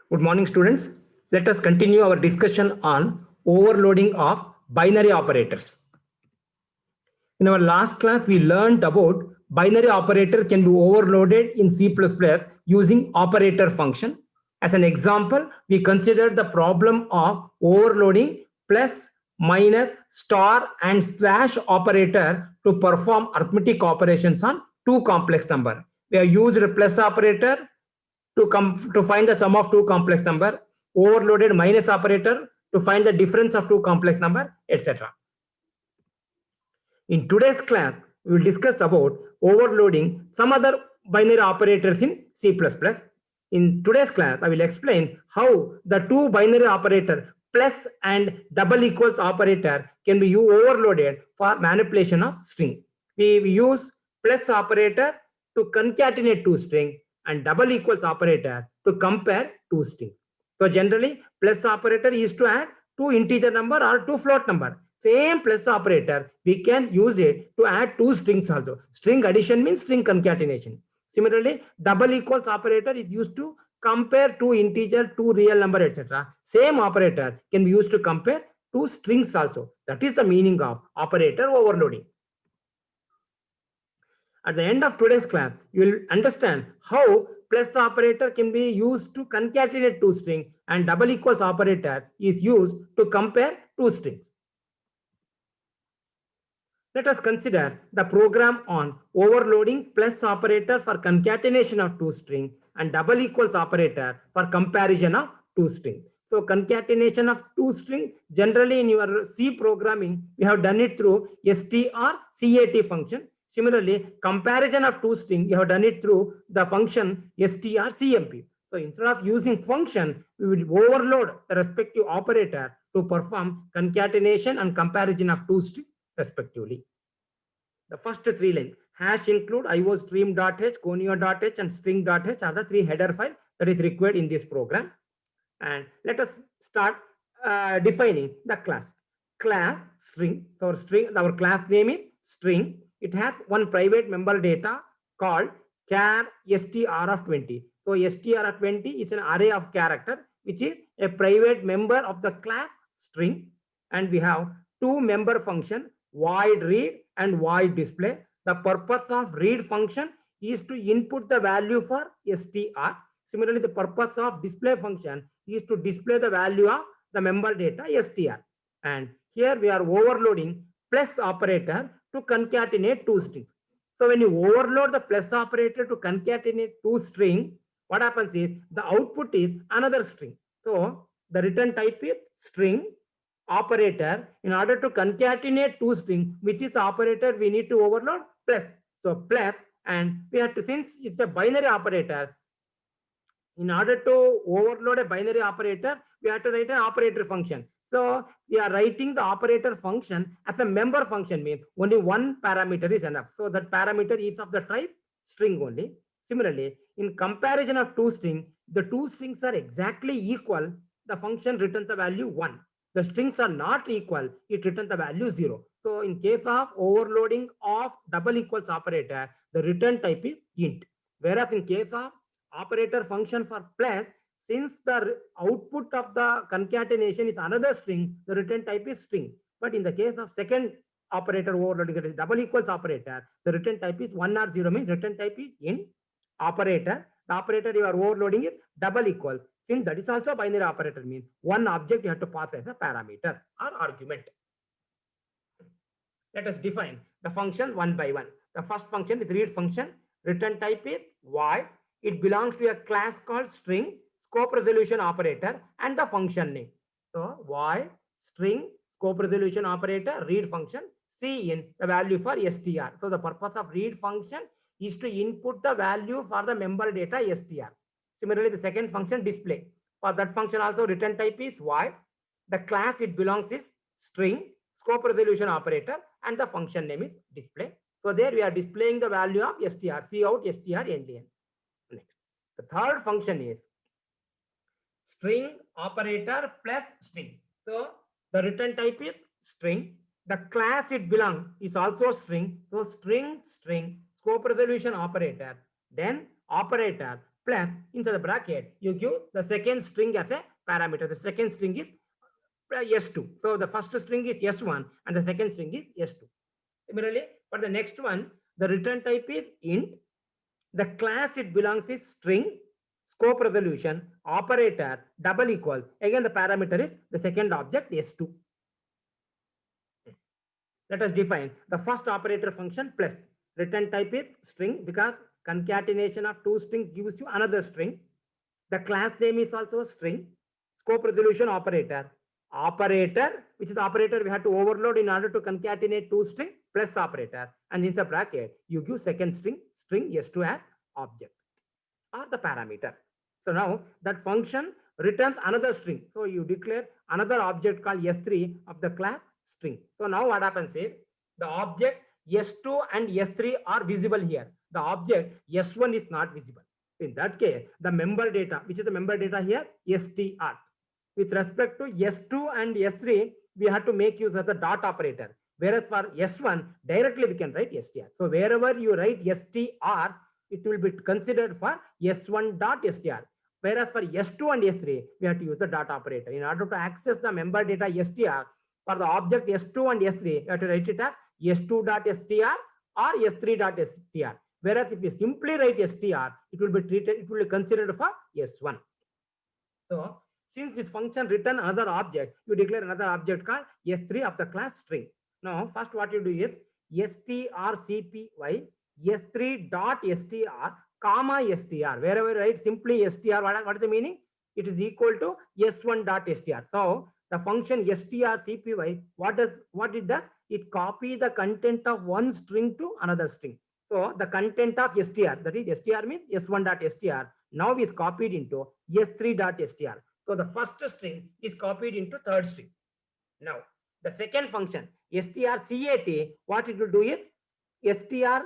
Good morning, students. Let us continue our discussion on overloading of binary operators. In our last class, we learned about binary operator can be overloaded in C++ using operator function. As an example, we considered the problem of overloading plus, minus, star, and slash operator to perform arithmetic operations on two complex number. We have used a plus operator to find the sum of two complex number, overloaded minus operator to find the difference of two complex number, etc. In today's class, we will discuss about overloading some other binary operators in C++. In today's class, I will explain how the two binary operator plus and double equals operator can be overloaded for manipulation of string. We use plus operator to concatenate two string and double equals operator to compare two strings. So generally, plus operator is to add two integer number or two float number. Same plus operator, we can use it to add two strings also. String addition means string concatenation. Similarly, double equals operator is used to compare two integer, two real number, etc. Same operator can be used to compare two strings also. That is the meaning of operator overloading. At the end of today's class, you will understand how plus operator can be used to concatenate two strings and double equals operator is used to compare two strings. Let us consider the program on overloading plus operator for concatenation of two strings and double equals operator for comparison of two strings. So concatenation of two strings, generally in your C programming, we have done it through strcat function. Similarly, comparison of two strings, you have done it through the function strcmp. So instead of using function, we will overload the respective operator to perform concatenation and comparison of two strings respectively. The first three lines, hash include iostream.h, conio.h, and string.h are the three header files that is required in this program. And let us start defining the class. Class string. So our class name is string. It has one private member data called char str of 20. So str of 20 is an array of character which is a private member of the class string. And we have two member function, void read and void display. The purpose of read function is to input the value for str. Similarly, the purpose of display function is to display the value of the member data str. And here we are overloading plus operator to concatenate two strings. So when you overload the plus operator to concatenate two strings, what happens is the output is another string. So the return type is string operator. In order to concatenate two strings, which is the operator we need to overload? Plus. So plus, and we have to, since it's a binary operator, in order to overload a binary operator, we have to write an operator function. So we are writing the operator function as a member function, means only one parameter is enough. So that parameter is of the type string only. Similarly, in comparison of two strings, the two strings are exactly equal. The function returns the value 1. The strings are not equal, it returns the value 0. So in case of overloading of double equals operator, the return type is int. Whereas in case of operator function for plus, since the output of the concatenation is another string, the return type is string. But in the case of second operator overloading, that is double equals operator, the return type is 1 or 0, means return type is int. Operator, the operator you are overloading is double equal. Since that is also binary operator, means one object you have to pass as a parameter or argument. Let us define the function one by one. The first function is read function. Return type is void. It belongs to a class called string, scope resolution operator, and the function name. So void string scope resolution operator read function, C in the value for str. So the purpose of read function is to input the value for the member data str. Similarly, the second function display. For that function also return type is void. The class it belongs is string, scope resolution operator, and the function name is display. So there we are displaying the value of str, cout str ndn. Next, the third function is string operator plus string. So the return type is string. The class it belongs is also string. So string, scope resolution operator, then operator plus inside the bracket, you give the second string as a parameter. The second string is S2. So the first string is S1 and the second string is S2. Similarly, for the next one, the return type is int. The class it belongs is string, scope resolution, operator, double equal. Again, the parameter is the second object S2. Let us define the first operator function plus. Return type is string because concatenation of two strings gives you another string. The class name is also string. Scope resolution operator. Operator, which is operator we have to overload in order to concatenate two string plus operator. And in the bracket, you give second string S2 as object or the parameter. So now that function returns another string. So you declare another object called S3 of the class string. So now what happens is the object S2 and S3 are visible here. The object S1 is not visible. In that case, the member data, which is the member data here, str. With respect to S2 and S3, we have to make use of the dot operator. Whereas for S1, directly we can write str. So wherever you write str, it will be considered for S1 dot str. Whereas for S2 and S3, we have to use the dot operator. In order to access the member data str, for the object S2 and S3, you have to write it as S2 dot str or S3 dot str. Whereas if you simply write str, it will be treated, it will be considered for S1. So since this function return another object, you declare another object called S3 of the class string. Now, first what you do is strcpy S3 dot str comma str. Wherever you write simply str, what is the meaning? It is equal to S1 dot str. So the function strcpy, what it does? It copies the content of one string to another string. So the content of str, that is str means S1 dot str, now is copied into S3 dot str. So the first string is copied into third string. Now the second function strcat, what it will do is str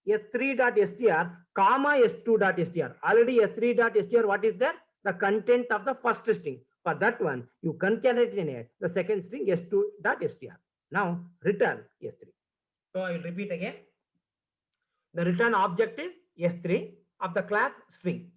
S3 dot str comma S2 dot str. Already S3 dot str, what is there? The content of the first string. For that one, you concatenate the second string S2 dot str. Now return S3. So I will repeat again. The return object is S3 of the class string.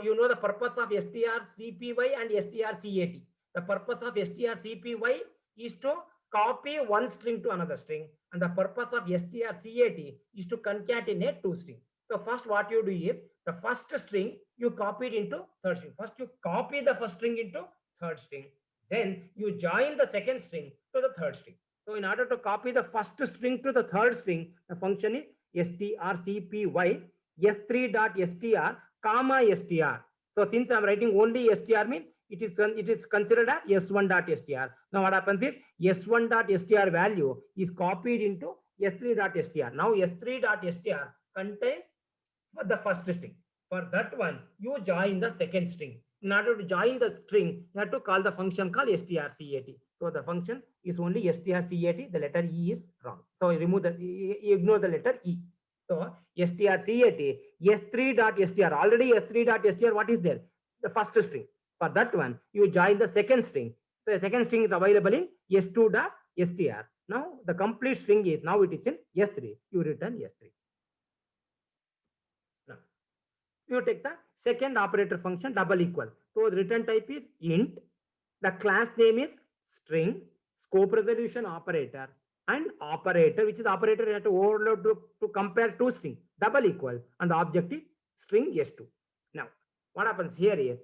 You know the purpose of strcpy and strcat. The purpose of strcpy is to copy one string to another string, and the purpose of strcat is to concatenate two strings. So first what you do is the first string you copied into third string. First you copy the first string into third string, then you join the second string to the third string. So in order to copy the first string to the third string, the function is strcpy S3 dot str comma str. So since I'm writing only str means it is considered as S1 dot str. Now what happens is S1 dot str value is copied into S3 dot str. Now S3 dot str contains the first string. For that one, you join the second string. In order to join the string, you have to call the function called strcat. So the function is only strcat. The letter E is wrong. So remove ignore the letter E. So strcat S3 dot str. Already S3 dot str, what is there? The first string. For that one, you join the second string. So the second string is available in S2 dot str. Now the complete string is now it is in S3. You return S3. Now you take the second operator function double equal. So the return type is int. The class name is string, scope resolution operator, and operator, which is operator you have to overload to compare two strings, double equal, and the object is string S2. Now what happens here is,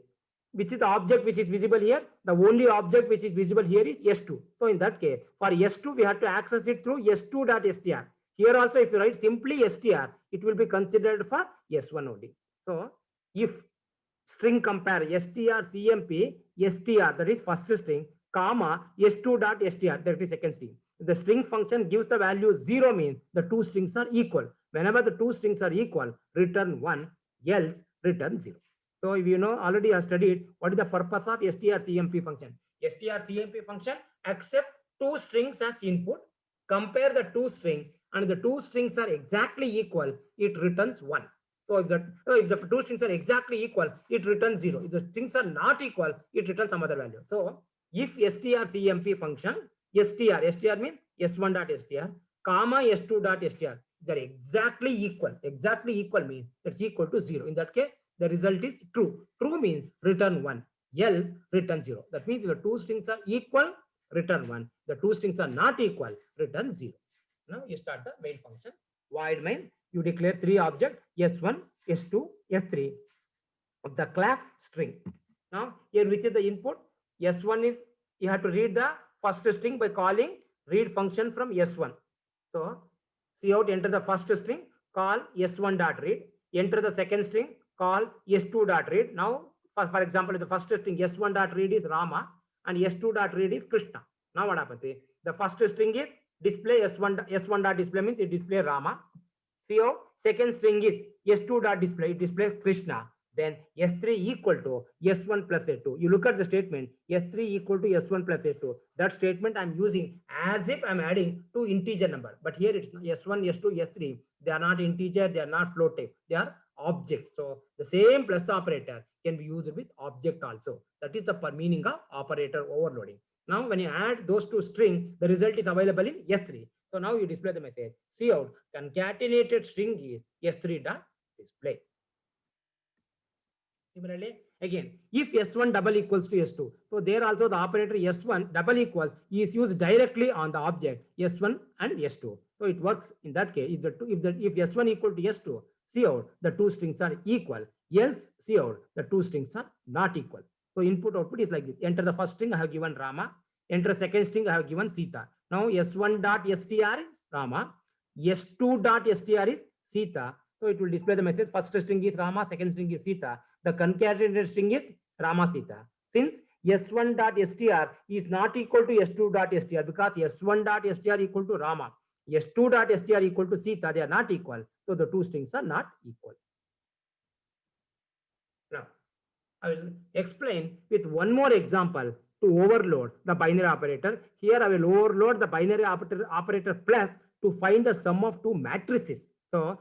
which is the object which is visible here? The only object which is visible here is S2. So in that case, for S2, we have to access it through S2 dot str. Here also, if you write simply str, it will be considered for S1 only. So if string compare strcmp str, that is first string, comma S2 dot str, that is second string. The string function gives the value 0 means the two strings are equal. Whenever the two strings are equal, return 1, else return 0. So if you know already I studied what is the purpose of strcmp function. Strcmp function accept two strings as input, compare the two strings, and the two strings are exactly equal, it returns 1. So if the two strings are exactly equal, it returns 0. If the strings are not equal, it returns some other value. So if strcmp function str means s1 dot str comma s2 dot str, they're exactly equal. Exactly equal means it's equal to 0. In that case, the result is true. True means return 1, else return 0. That means the two strings are equal, return 1. The two strings are not equal, return 0. Now you start the main function. Void main, you declare three objects, S1, S2, S3 of the class string. Now here which is the input? S1 is, you have to read the first string by calling read function from S1. So cout, enter the first string, call S1 dot read, enter the second string, call S2 dot read. Now for example, the first string S1 dot read is Rama and S2 dot read is Krishna. Now what happens? The first string is display S1 dot display means it display Rama. CO second string is S2 dot display, it displays Krishna. Then S3 equal to S1 plus S2. You look at the statement S3 equal to S1 plus S2. That statement I'm using as if I'm adding two integer number. But here it's S1, S2, S3. They are not integer, they are not float type. They are objects. So the same plus operator can be used with object also. That is the meaning of operator overloading. Now when you add those two strings, the result is available in S3. So now you display the message. Cout concatenated string is S3 dot display. Similarly, again, if S1 double equals to S2, so there also the operator S1 double equal is used directly on the object S1 and S2. So it works in that case. If S1 equal to S2, cout the two strings are equal. Else cout the two strings are not equal. So input output is like this. Enter the first string, I have given Rama. Enter second string, I have given Sita. Now S1 dot str is Rama. S2 dot str is Sita. So it will display the message. First string is Rama, second string is Sita. The concatenated string is Rama Sita. Since S1 dot str is not equal to S2 dot str because S1 dot str equal to Rama, S2 dot str equal to Sita, they are not equal. So the two strings are not equal. Now I will explain with one more example to overload the binary operator. Here I will overload the binary operator plus to find the sum of two matrices. So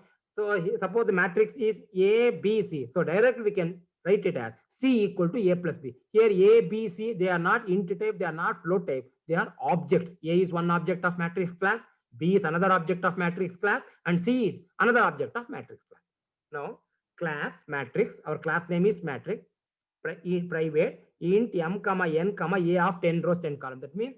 suppose the matrix is A, B, C. So directly we can write it as C equal to A plus B. Here A, B, C, they are not int type, they are not float type, they are objects. A is one object of matrix class, B is another object of matrix class, and C is another object of matrix class. Now class matrix, our class name is matrix, private int m comma n comma a of 10 rows 10 columns. That means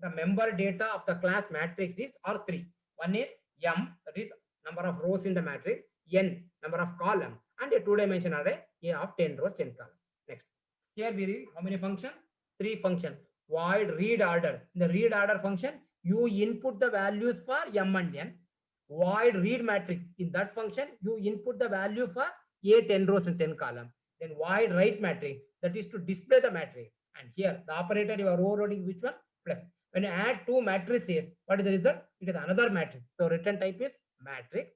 the member data of the class matrix is R3. One is m, that is number of rows in the matrix, n number of column, and a two-dimensional array A of 10 rows 10 columns. Next, here we read how many functions? 3 functions. Void read order. In the read order function, you input the values for m and n. Void read matrix. In that function, you input the value for A 10 rows and 10 columns. Then void write matrix, that is to display the matrix. And here the operator you are overloading which one? Plus. When you add two matrices, what is the result? It is another matrix. So return type is matrix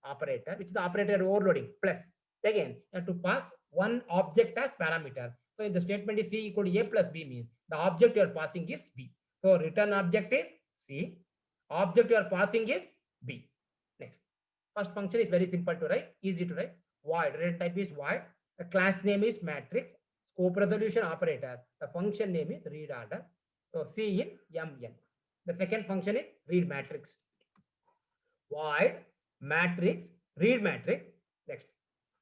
operator, which is the operator overloading plus. Again, you have to pass one object as parameter. So if the statement is C equal to A plus B means the object you are passing is B. So return object is C. Object you are passing is B. Next. First function is very simple to write, easy to write. Void. Return type is void. The class name is matrix. Scope resolution operator. The function name is read order. So C in mn. The second function is read matrix. Void matrix read matrix. Next,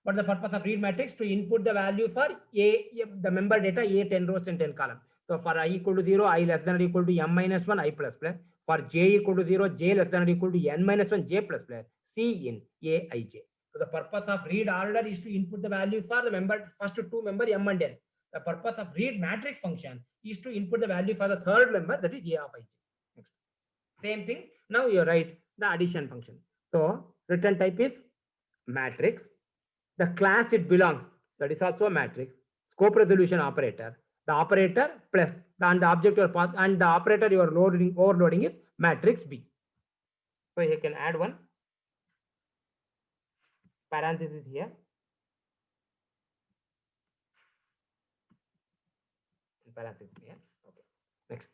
what is the purpose of read matrix? To input the value for the member data A 10 rows and 10 columns. So for I equal to 0, I less than or equal to m minus 1, I plus plus. For j equal to 0, j less than or equal to n minus 1, j plus plus. C in A I j. So the purpose of read order is to input the value for the member first two member m and n. The purpose of read matrix function is to input the value for the third member, that is A of ij. Next. Same thing. Now you write the addition function. So return type is matrix. The class it belongs, that is also a matrix. Scope resolution operator. The operator plus and the object or path and the operator you are overloading is matrix B. So you can add one parenthesis here. Parenthesis here. Okay. Next,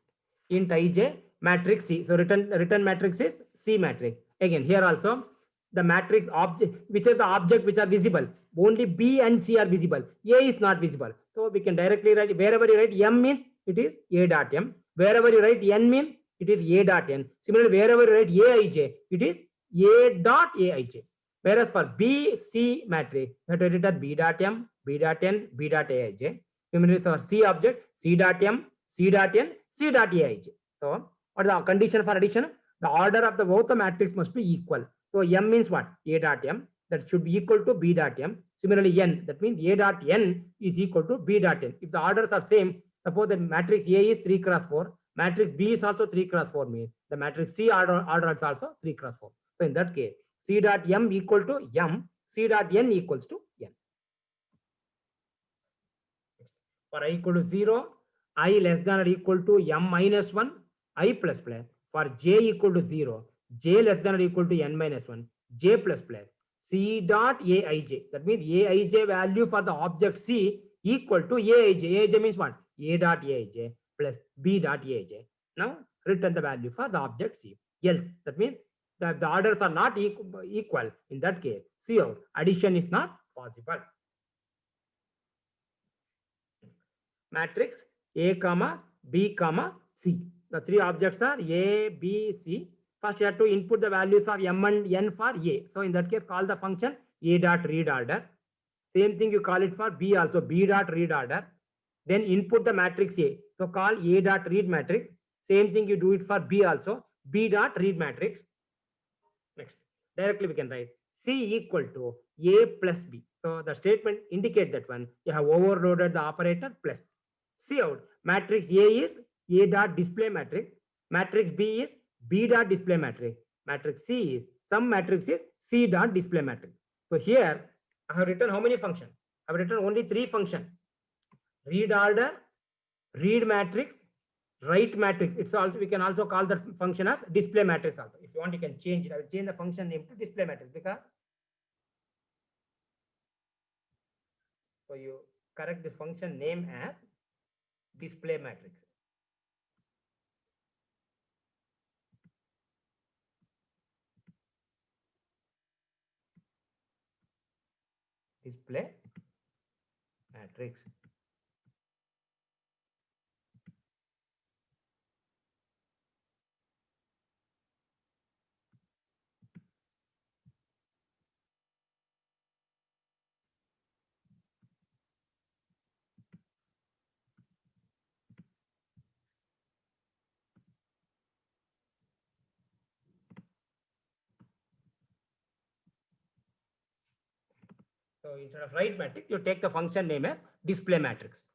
int ij matrix C. So return matrix is C matrix. Again, here also the matrix object, which is the object which are visible. Only B and C are visible. A is not visible. So we can directly write, wherever you write m means it is A dot m. Wherever you write n means it is A dot n. Similarly, wherever you write Aij, it is A dot Aij. Whereas for B, C matrix, you have to write it B dot M, B dot N, B dot Aij. Similarly, for C object, C dot M, C dot N, C dot Aij. So, what is the condition for addition? The order of the both the matrix must be equal. So, M means what? A dot M. That should be equal to B dot M. Similarly, N, that means A dot N is equal to B dot N. If the orders are same, suppose the matrix A is 3 cross 4, matrix B is also 3 cross 4 means the matrix C order is also 3 cross 4. So, in that case, C dot M equal to M, C dot N equals to N. For I equal to 0, I less than or equal to M minus 1, I plus plus. For J equal to 0, J less than or equal to N minus 1, J plus plus. C dot Aij. That means Aij value for the object C equal to Aij. Aij means what? A dot Aij plus B dot Aij. Now return the value for the object C. Else, that means the orders are not equal. In that case, C out. Addition is not possible. Matrix A comma B comma C. The three objects are A, B, C. First, you have to input the values of M and N for A. So in that case, call the function A dot read order. Same thing you call it for B also, B dot read order. Then input the matrix A. So call A dot read matrix. Same thing you do it for B also, B dot read matrix. Next, directly we can write C equal to A plus B. So the statement indicates that one, you have overloaded the operator plus. See out, matrix A is A dot display matrix, matrix B is B dot display matrix, matrix C is, some matrix is C dot display matrix. So here I have written how many functions? I have written only 3 functions. Read order, read matrix, write matrix. It's also, we can also call that function as display matrix also. If you want, you can change it. I will change the function name to display matrix because so you correct the function name as display matrix. Display matrix. So instead of write matrix, you take the function name as display matrix.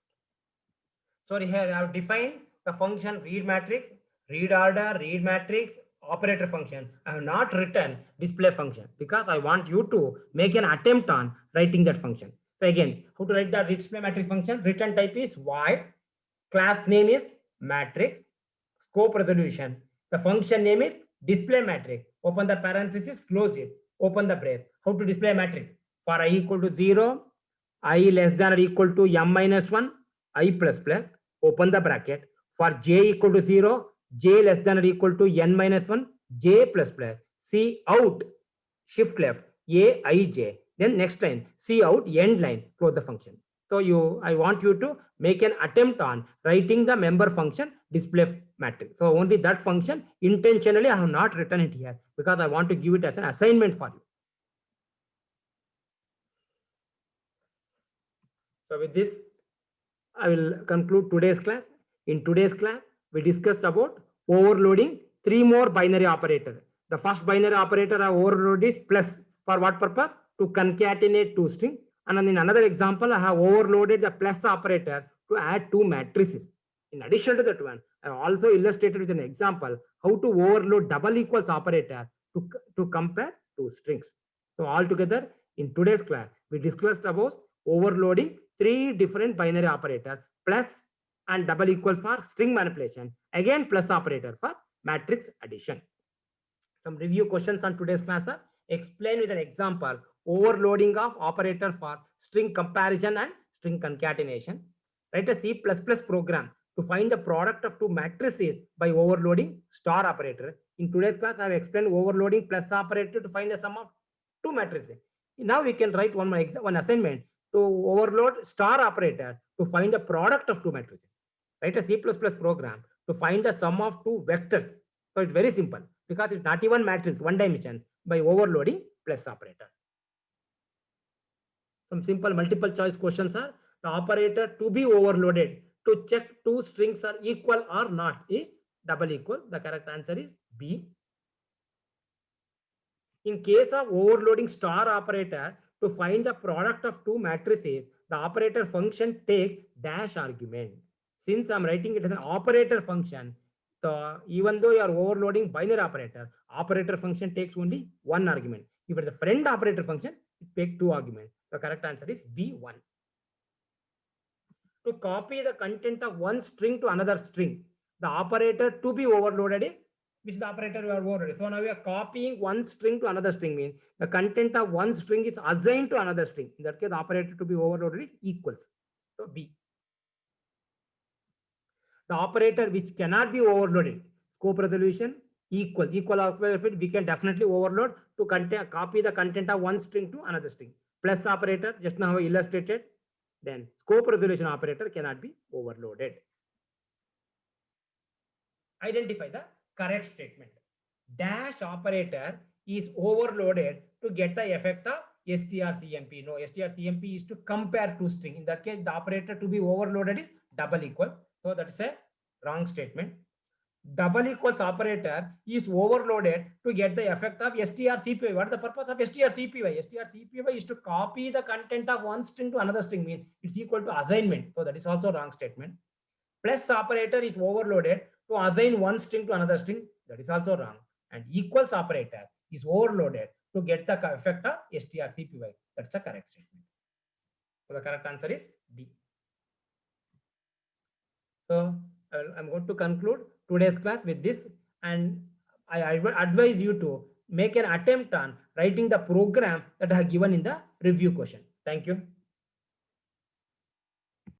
So here I have defined the function read matrix, read order, read matrix, operator function. I have not written display function because I want you to make an attempt on writing that function. So again, how to write the display matrix function? Return type is void, class name is matrix, scope resolution. The function name is display matrix. Open the parenthesis, close it, open the brace. How to display matrix? For I equal to 0, I less than or equal to M minus 1, I plus plus, open the bracket. For J equal to 0, J less than or equal to N minus 1, J plus plus, C out, shift left, A, I, J. Then next line, C out, end line, close the function. So I want you to make an attempt on writing the member function display matrix. So only that function, intentionally I have not written it here because I want to give it as an assignment for you. So with this, I will conclude today's class. In today's class, we discussed about overloading 3 more binary operators. The first binary operator I overloaded is plus. For what purpose? To concatenate 2 strings. And in another example, I have overloaded the plus operator to add 2 matrices. In addition to that one, I also illustrated with an example how to overload double equals operator to compare 2 strings. So altogether, in today's class, we discussed about overloading 3 different binary operators, plus and double equal for string manipulation, again plus operator for matrix addition. Some review questions on today's class are: explain with an example overloading of operator for string comparison and string concatenation. Write a C++ program to find the product of 2 matrices by overloading star operator. In today's class, I have explained overloading plus operator to find the sum of 2 matrices. Now we can write one assignment to overload star operator to find the product of 2 matrices. Write a C++ program to find the sum of 2 vectors. So it's very simple because it's not even matrix, one dimension, by overloading plus operator. Some simple multiple choice questions are the operator to be overloaded to check two strings are equal or not is double equal. The correct answer is B. In case of overloading star operator to find the product of two matrices, the operator function takes dash argument. Since I'm writing it as an operator function, so even though you are overloading binary operator function takes only one argument. If it's a friend operator function, it takes two arguments. The correct answer is B1. To copy the content of one string to another string, the operator to be overloaded is which is the operator we are overloaded. So now we are copying one string to another string means the content of one string is assigned to another string. In that case, the operator to be overloaded is equals. So B. The operator which cannot be overloaded, scope resolution equal operator we can definitely overload to copy the content of one string to another string. Plus operator just now illustrated, then scope resolution operator cannot be overloaded. Identify the correct statement. Dash operator is overloaded to get the effect of strcmp. No, strcmp is to compare two string. In that case, the operator to be overloaded is double equal. So that's a wrong statement. Double equals operator is overloaded to get the effect of strcpy. What is the purpose of strcpy? Strcpy is to copy the content of one string to another string. Means it's equal to assignment. So that is also a wrong statement. Plus operator is overloaded to assign one string to another string. That is also wrong. And equals operator is overloaded to get the effect of strcpy. That's the correct statement. So the correct answer is D. So I'm going to conclude today's class with this, and I advise you to make an attempt on writing the program that I have given in the review question. Thank you.